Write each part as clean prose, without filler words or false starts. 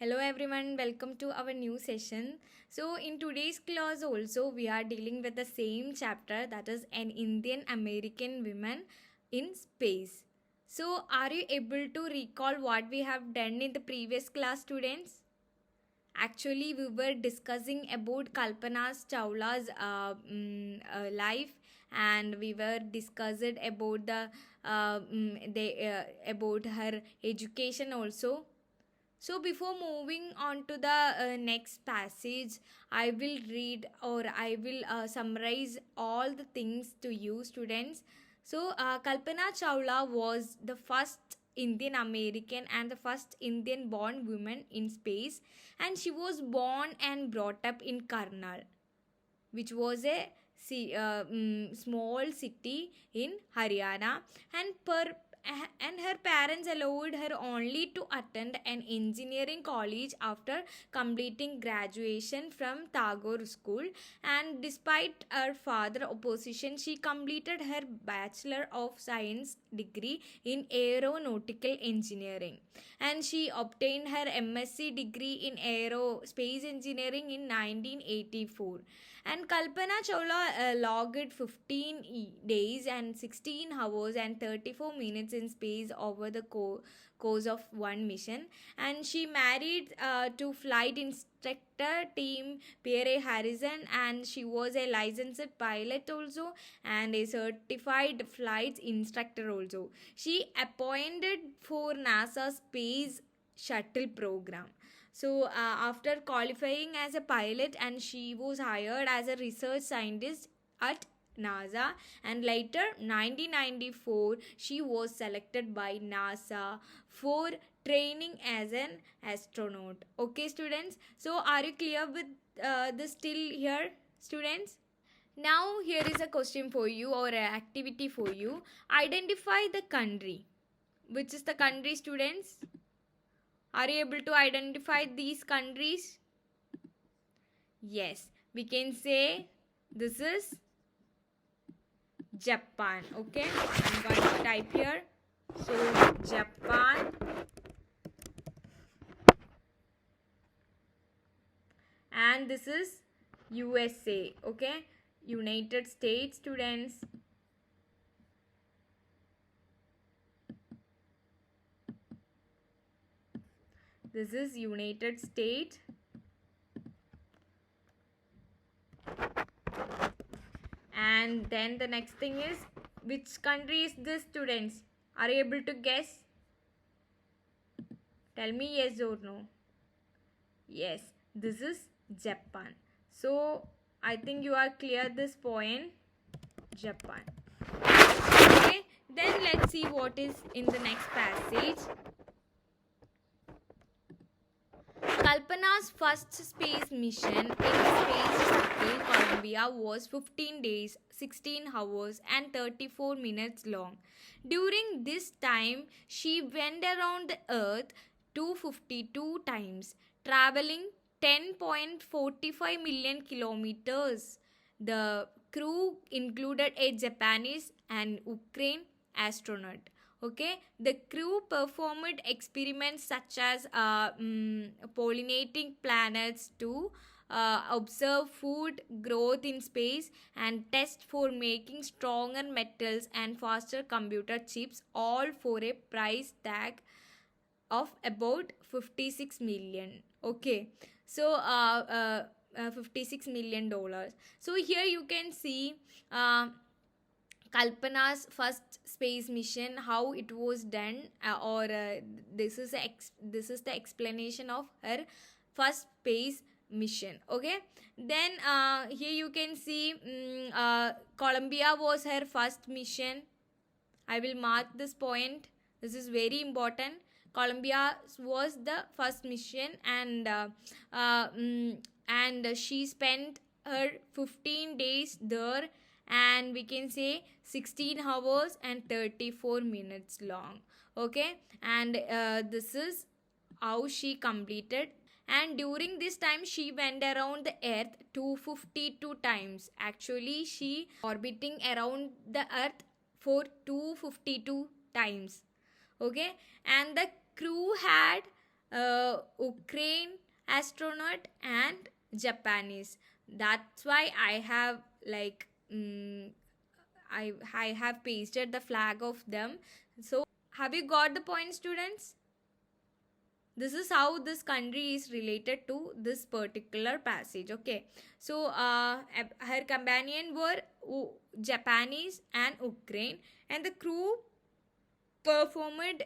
Hello everyone, welcome to our new session. So in today's class also we are dealing with the same chapter, that is an Indian American woman in space. So are you able to recall what we have done in the previous class, students? Actually, we were discussing about Kalpana Chawla's life, and we were discussed about about her education also. So, before moving on to the next passage, I will read or I will summarize all the things to you, students. So, Kalpana Chawla was the first Indian American and the first Indian born woman in space, and she was born and brought up in Karnal, which was a small city in Haryana, and and her parents allowed her only to attend an engineering college after completing graduation from Tagore School. And despite her father opposition, she completed her Bachelor of Science degree in Aeronautical Engineering, and she obtained her MSc degree in Aerospace Engineering in 1984. And Kalpana Chawla logged 15 days and 16 hours and 34 minutes in space over the course of one mission. And she married to flight instructor team Pierre Harrison, and she was a licensed pilot also and a certified flight instructor also. She appointed for NASA Space Shuttle program. So, after qualifying as a pilot, and she was hired as a research scientist at NASA, and later 1994 she was selected by NASA for training as an astronaut. Okay, students. So, are you clear with this till here, students? Now, here is a question for you or an activity for you. Identify the country. Which is the country, students? Are you able to identify these countries? Yes, we can say this is Japan. Okay, I'm going to type here. So, Japan, and this is USA. Okay, United States, students. This is United States. And then the next thing is, which country is this, students? Are you able to guess? Tell me yes or no. Yes, this is Japan. So I think you are clear this point. Japan. Okay, then let's see what is in the next passage. Kalpana's first space mission in Space Shuttle Columbia was 15 days, 16 hours, and 34 minutes long. During this time, she went around the Earth 252 times, traveling 10.45 million kilometers. The crew included a Japanese and Ukraine astronaut. Okay, the crew performed experiments such as pollinating planets to observe food growth in space and test for making stronger metals and faster computer chips, all for a price tag of about 56 million. Okay, so 56 million dollars. So here you can see Kalpana's first space mission, how it was done, or this is the explanation of her first space mission. Okay, then here you can see Columbia was her first mission. I will mark this point. This is very important. Columbia was the first mission, uh, mm, and she spent her 15 days there, and we can say 16 hours and 34 minutes long. Okay, and this is how she completed. And during this time she went around the earth 252 times. Actually, she orbiting around the earth for 252 times. Okay, and the crew had Ukraine astronaut and Japanese. That's why I have like I have pasted the flag of them. So have you got the point, students? This is how this country is related to this particular passage. Okay, so her companion were Japanese and Ukraine, and the crew performed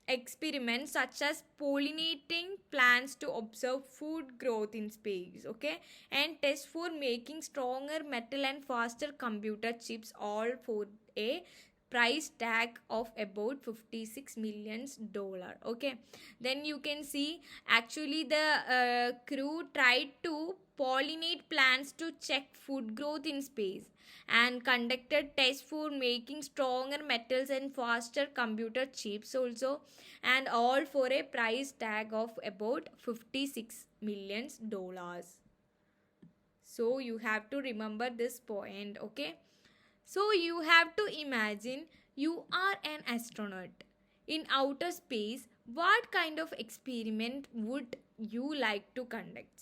experiments such as pollinating plants to observe food growth in space, okay, and test for making stronger metal and faster computer chips, all for a price tag of about 56 millions dollar. Okay, then you can see actually the crew tried to pollinate plants to check food growth in space and conducted tests for making stronger metals and faster computer chips also, and all for a price tag of about 56 millions dollars. So you have to remember this point. Okay, so you have to imagine you are an astronaut in outer space. What kind of experiment would you like to conduct?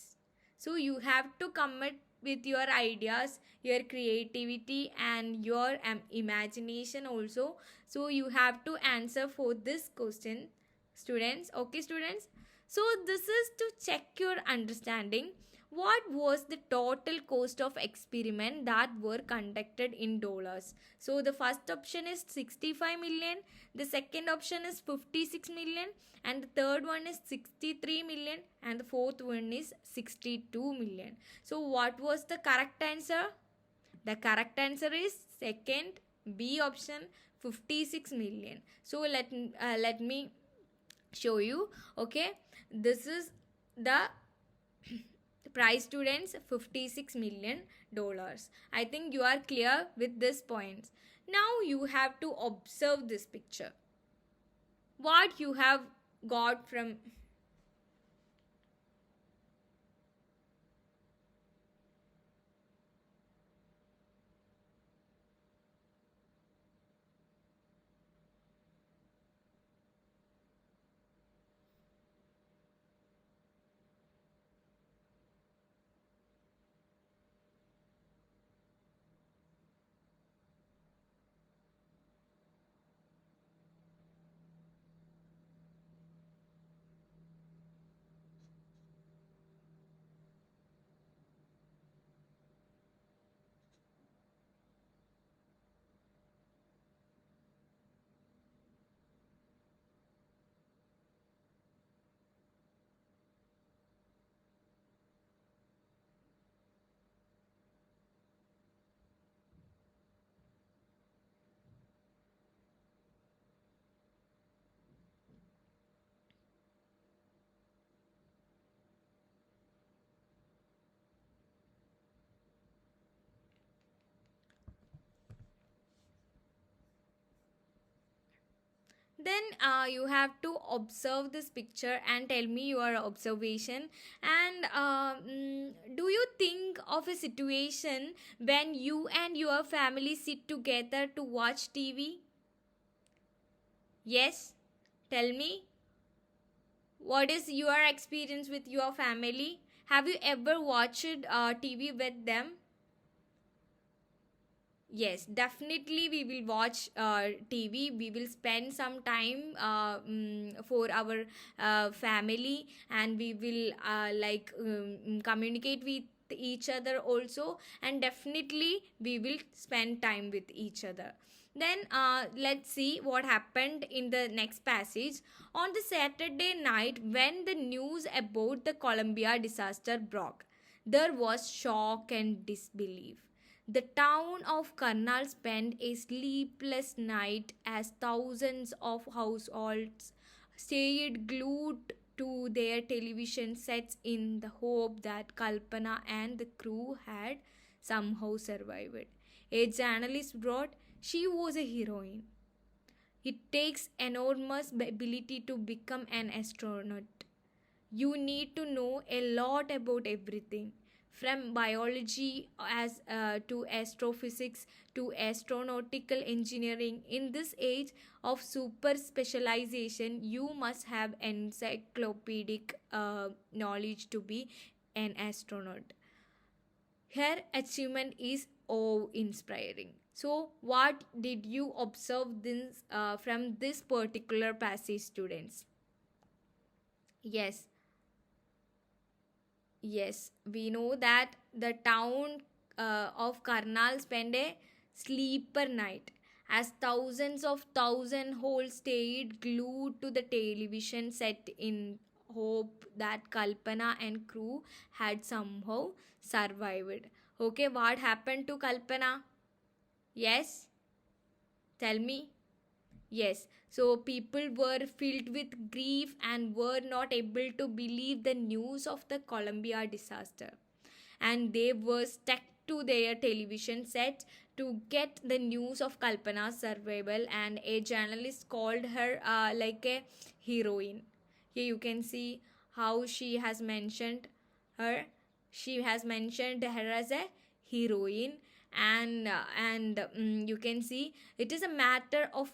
So you have to commit with your ideas, your creativity, and your imagination also. So you have to answer for this question, students. Okay, students. So this is to check your understanding. What was the total cost of experiment that were conducted in dollars? So the first option is 65 million, the second option is 56 million, and the third one is 63 million, and the fourth one is 62 million. So what was the correct answer? The correct answer is second, B option, 56 million. So let me show you. Okay, this is the price, students, 56 million dollars. I think you are clear with this points. Now you have to observe this picture. What you have got from. Then you have to observe this picture and tell me your observation. And do you think of a situation when you and your family sit together to watch TV? Yes, tell me, what is your experience with your family? Have you ever watched TV with them? Yes, definitely we will watch TV. We will spend some time for our family, and we will communicate with each other also, and definitely we will spend time with each other. Then let's see what happened in the next passage. On the Saturday night, when the news about the Columbia disaster broke, there was shock and disbelief. The town of Karnal spent a sleepless night as thousands of households stayed glued to their television sets in the hope that Kalpana and the crew had somehow survived. A journalist wrote, "She was a heroine. It takes enormous ability to become an astronaut. You need to know a lot about everything, from biology as to astrophysics to astronautical engineering. In this age of super specialization, you must have encyclopedic knowledge to be an astronaut. Her achievement is awe inspiring. So, what did you observe this, from this particular passage, students? Yes, yes, we know that the town of Karnal spent a sleeper night as thousands of thousand holes stayed glued to the television set in hope that Kalpana and crew had somehow survived. Okay, what happened to Kalpana? Yes, tell me. Yes, so people were filled with grief and were not able to believe the news of the Columbia disaster. And they were stuck to their television sets to get the news of Kalpana's survival. And a journalist called her like a heroine. Here you can see how she has mentioned her. She has mentioned her as a heroine, and you can see it is a matter of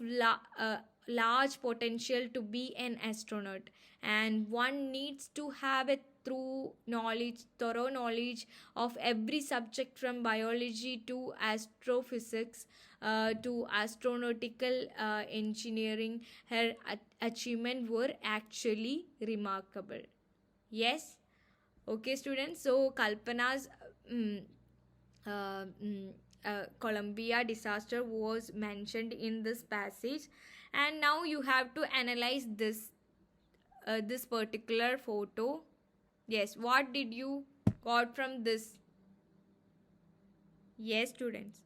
large potential to be an astronaut, and one needs to have a thorough knowledge of every subject from biology to astrophysics to astronautical engineering. Her achievement were actually remarkable. Yes. Okay, students. So Kalpana's mm, uh, mm, Columbia disaster was mentioned in this passage, and now you have to analyze this particular photo. Yes, what did you got from this? Yes, students.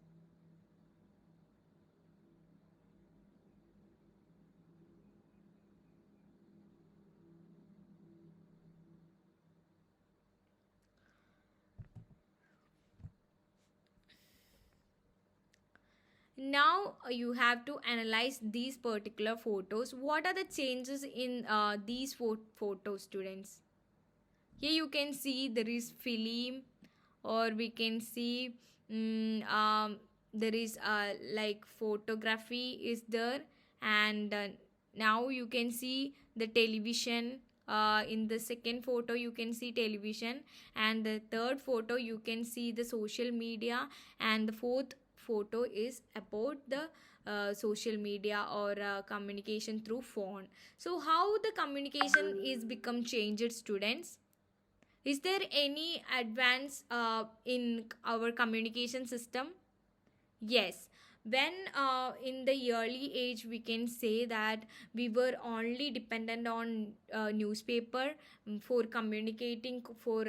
Now you have to analyze these particular photos. What are the changes in these photos, students? Here you can see there is film, or we can see there is like photography is there, and now you can see the television. In the second photo you can see television, and the third photo you can see the social media, and the fourth photo is about the social media or communication through phone. So how the communication is become changed, students? Is there any advance in our communication system? Yes. When in the early age, we can say that we were only dependent on newspaper for communicating, for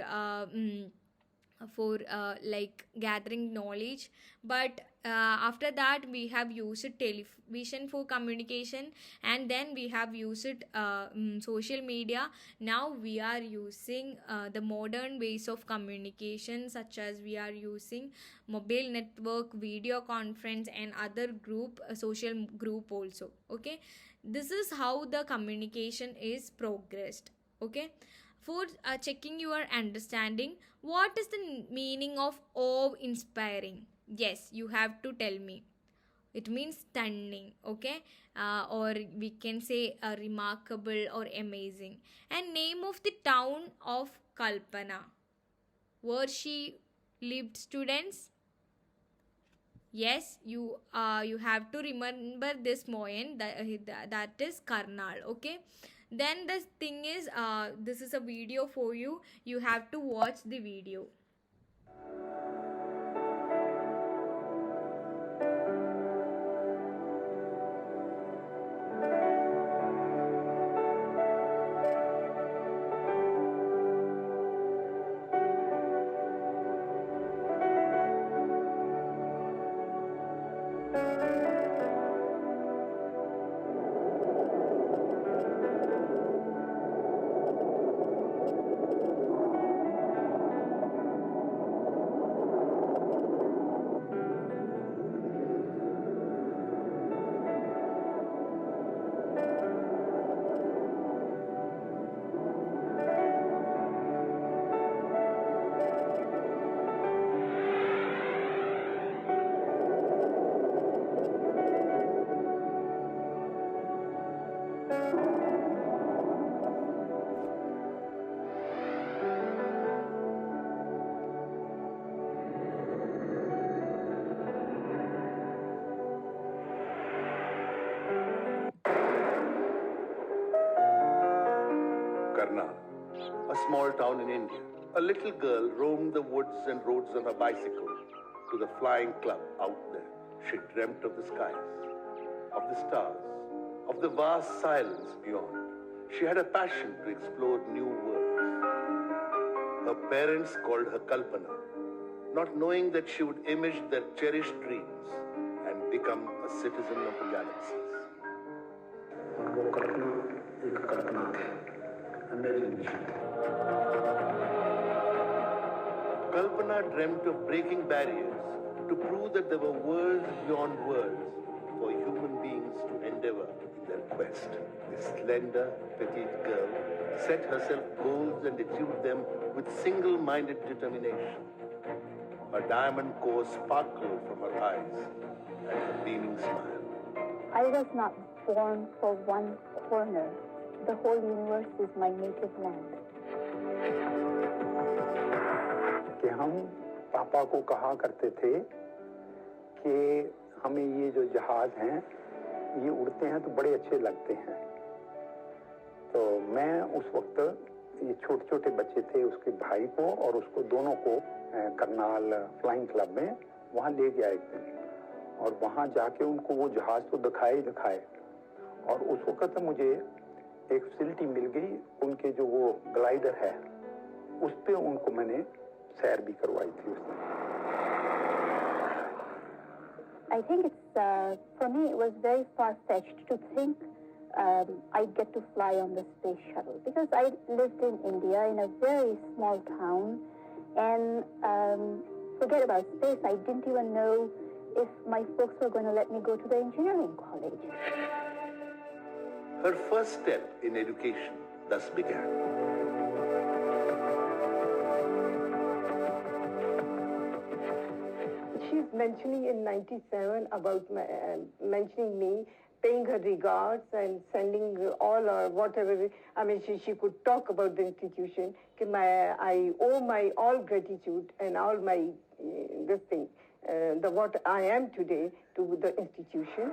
like gathering knowledge. But after that we have used television for communication, and then we have used social media. Now we are using the modern ways of communication, such as we are using mobile network, video conference, and other group social group also. Okay, this is how the communication is progressed. Okay, for checking your understanding, what is the meaning of awe inspiring? Yes, you have to tell me. It means stunning. Okay, or we can say remarkable or amazing. And name of the town of Kalpana, where she lived, students? Yes, you have to remember this Moyen, that is Karnal. Okay, then the thing is this is a video for you. You have to watch the video. a small town in India, a little girl roamed the woods and roads on her bicycle to the flying club out there. She dreamt of the skies, of the stars, of the vast silence beyond. She had a passion to explore new worlds. Her parents called her Kalpana, not knowing that she would image their cherished dreams and become a citizen of the galaxies. Kalpana dreamt of breaking barriers to prove that there were worlds beyond worlds for human beings to endeavor in their quest. This slender, petite girl set herself goals and achieved them with single-minded determination. Her diamond core sparkled from her eyes and her beaming smile. I was not born for one corner. The whole universe is my native land. कि हम पापा को कहा करते थे कि हमें ये जो जहाज हैं ये उड़ते हैं तो बड़े अच्छे लगते हैं। तो मैं उस वक्त ये छोटे छोटे बच्चे थे, उसके भाई को और उसको दोनों को करनाल फ्लाइंग क्लब में वहाँ ले गया एक दिन, और वहाँ जाके उनको वो जहाज तो दिखाए और उस वक्त मुझे एक फैसिलिटी मिल गई, उनके जो वो ग्लाइडर है उस पे उनको मैंने सैर भी करवाई थी उसने। I think for me it was very far-fetched to think I'd get to fly on the space shuttle, because I lived in India in a very small town, and forget about space, I didn't even know if my folks were going to let me go to the engineering college. Her first step in education thus began. She's mentioning in 97 about mentioning me, paying her regards and sending all or whatever. I mean, she could talk about the institution. I owe my all gratitude and all my this thing, what I am today, to the institution.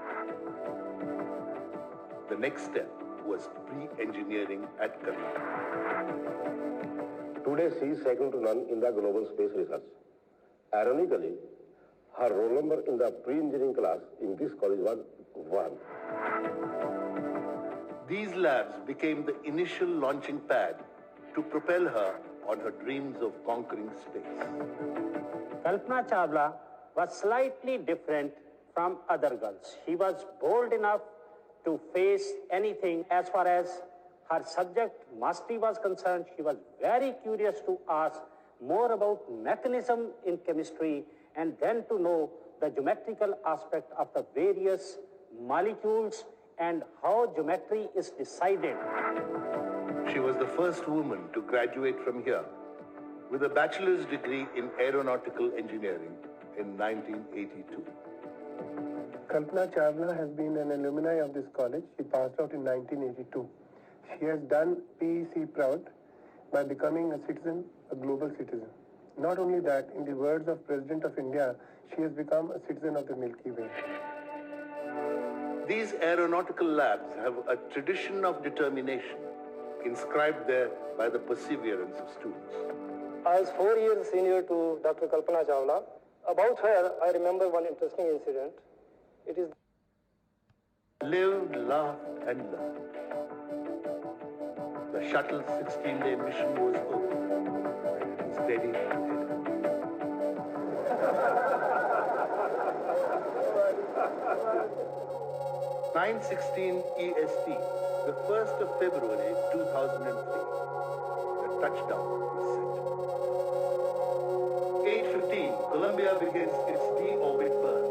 The next step was pre-engineering at Karnal. Today she is second to none in the global space research. Ironically, her roll number in the pre-engineering class in this college was 1. These labs became the initial launching pad to propel her on her dreams of conquering space. Kalpana Chawla was slightly different from other girls. She was bold enough to face anything. As far as her subject mastery was concerned, she was very curious to ask more about mechanism in chemistry and then to know the geometrical aspect of the various molecules and how geometry is decided. She was the first woman to graduate from here with a bachelor's degree in aeronautical engineering in 1982. Kalpana Chawla has been an alumni of this college. She passed out in 1982. She has done PEC proud by becoming a citizen, a global citizen. Not only that, in the words of President of India, she has become a citizen of the Milky Way. These aeronautical labs have a tradition of determination inscribed there by the perseverance of students. I was 4 years senior to Dr. Kalpana Chawla. About her, I remember one interesting incident. It is Lived, laughed, and learned. The shuttle's 16-day mission was over. Steady and 9:16 EST, the 1st of February 2003. The touchdown is set. 8:15, Columbia begins its deorbit burn.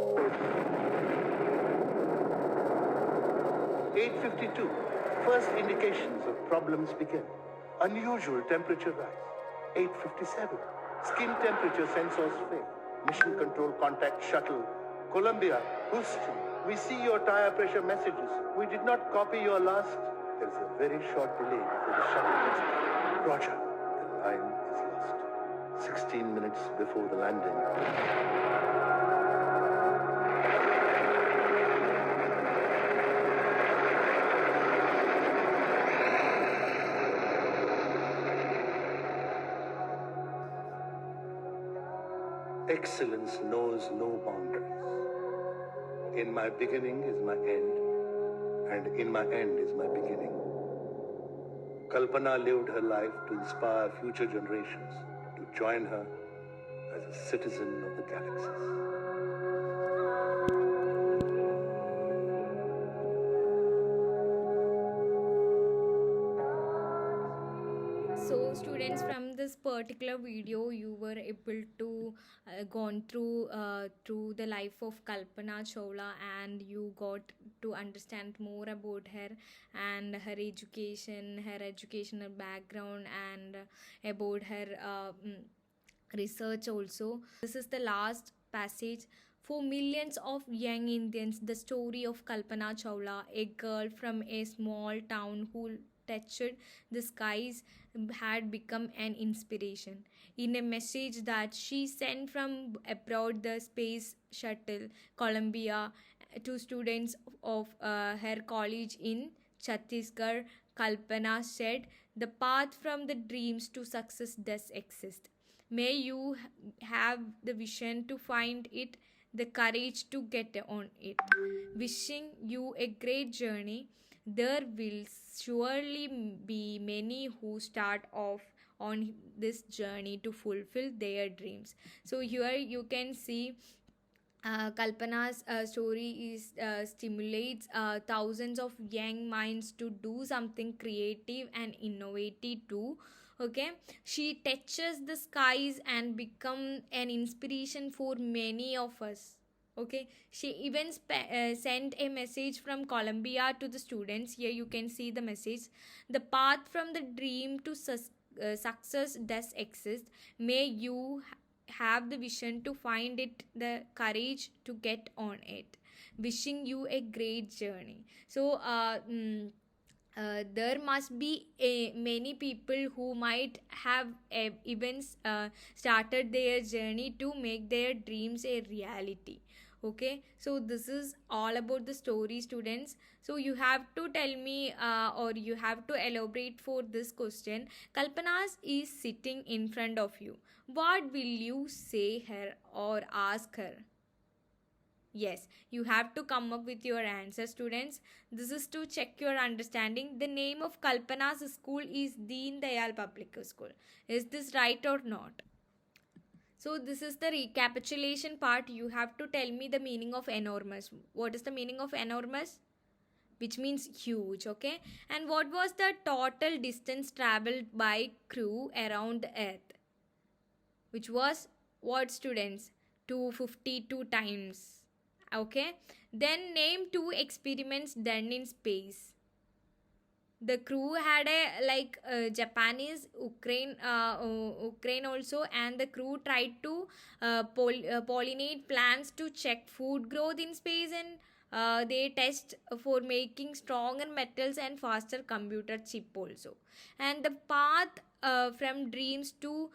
8:52, first indications of problems begin. Unusual temperature rise. 8:57, skin temperature sensors fail. Mission control contact shuttle. Columbia, Houston, we see your tire pressure messages. We did not copy your last. There is a very short delay before the shuttle gets back. Roger, the line is lost. 16 minutes before the landing. Excellence knows no boundaries. In my beginning is my end, and in my end is my beginning. Kalpana lived her life to inspire future generations to join her as a citizen of the galaxies. So students, from this particular video you were able to gone through the life of Kalpana Chawla, and you got to understand more about her and her education, her educational background, and about her research also. This is the last passage. For millions of young Indians, the story of Kalpana Chawla, a girl from a small town who touched the skies, had become an inspiration. In a message that she sent from abroad, the space shuttle Columbia, to students of her college in Chhattisgarh, Kalpana said, "The path from the dreams to success does exist. May you have the vision to find it, the courage to get on it. Wishing you a great journey. There will surely be many who start off on this journey to fulfill their dreams." So here you can see Kalpana's story is stimulates thousands of young minds to do something creative and innovative too. Okay, she touches the skies and become an inspiration for many of us. Okay, she even sent a message from Columbia to the students. Here you can see the message: "The path from the dream to success does exist. May you have the vision to find it, the courage to get on it. Wishing you a great journey." So there must be many people who might have even started their journey to make their dreams a reality. Okay, so this is all about the story, students. So you have to tell me or you have to elaborate for this question. Kalpana is sitting in front of you. What will you say her or ask her? Yes, you have to come up with your answer, students. This is to check your understanding. The name of Kalpana's school is Deen Dayal Public School. Is this right or not? So this is the recapitulation part. You have to tell me the meaning of enormous. What is the meaning of enormous? Which means huge. Okay, and what was the total distance traveled by crew around the earth? Which was what, students? 252 times. Okay, then name 2 experiments done in space. The crew had a Japanese Ukraine also, and the crew tried to pollinate plants to check food growth in space, and they test for making stronger metals and faster computer chip also. And the path from dreams to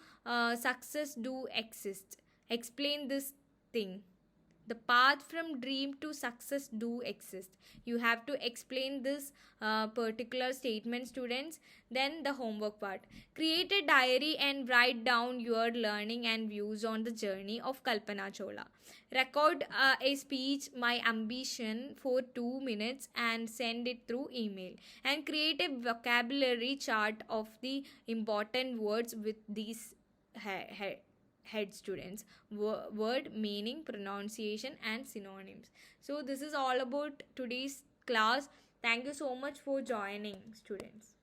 success do exist. Explain this thing. The path from dream to success do exist. You have to explain this particular statement, students. Then the homework part. Create a diary and write down your learning and views on the journey of Kalpana Chawla. Record a speech, My Ambition, for 2 minutes and send it through email. And create a vocabulary chart of the important words with these head, students: word, meaning, pronunciation, and synonyms. So this is all about today's class. Thank you so much for joining, students.